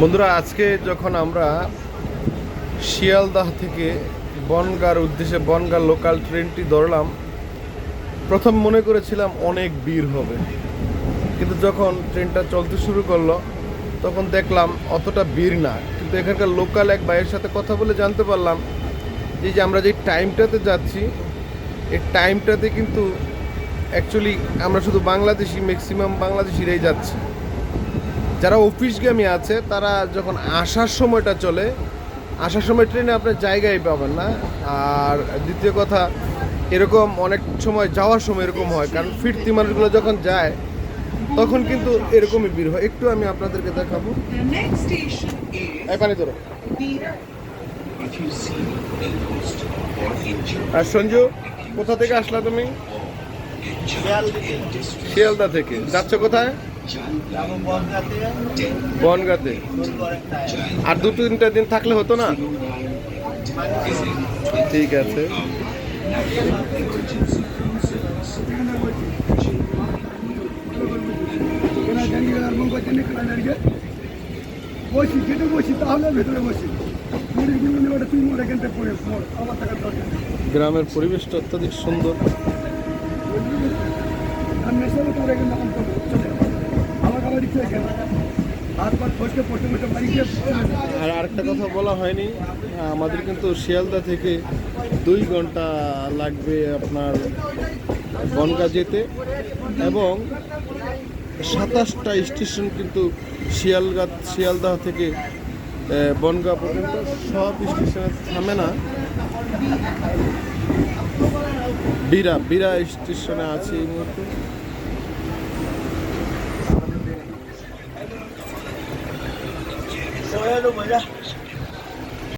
বন্ধুরা, আজকে যখন আমরা শিয়ালদাহ থেকে বনগাঁর উদ্দেশ্যে বনগাঁ লোকাল ট্রেনটি ধরলাম, প্রথম মনে করেছিলাম অনেক ভিড় হবে, কিন্তু যখন ট্রেনটা চলতে শুরু করলো তখন দেখলাম অতটা ভিড় না। কিন্তু এখানকার লোকাল এক ভাইয়ের সাথে কথা বলে জানতে পারলাম যে আমরা যে টাইমটাতে যাচ্ছি এই টাইমটাতে কিন্তু অ্যাকচুয়ালি আমরা শুধু বাংলাদেশি, ম্যাক্সিমাম বাংলাদেশিরাই যাচ্ছি। যারা অফিসগামী আছে তারা যখন আসার সময়টা চলে, আসার সময় ট্রেনে আপনার জায়গায় পাবেন না। আর দ্বিতীয় কথা, এরকম অনেক সময় যাওয়ার সময় এরকম হয়, কারণ ফিরতি মানুষগুলো যখন যায় তখন কিন্তু এরকমই ভিড় হয়। একটু আমি আপনাদেরকে দেখাবো। এই পানি ধরো। আর সঞ্জু, কোথা থেকে আসলা তুমি? শিয়ালদা থেকে। যাচ্ছ কোথায়? বনগাঁতে। আর 2-3টা দিন থাকলে হতো না? ঠিক আছে। গ্রামের পরিবেশটা অত্যাধিক সুন্দর। আর আরেকটা কথা বলা হয়নি, আমাদের কিন্তু শিয়ালদা থেকে 2 ঘন্টা লাগবে আপনার বনগাঁ যেতে, এবং 27টা স্টেশন কিন্তু শিয়ালদা থেকে বনগাঁ পর্যন্ত। সব স্টেশনে থামে না, বিরা স্টেশনে আছে এই মুহূর্তে।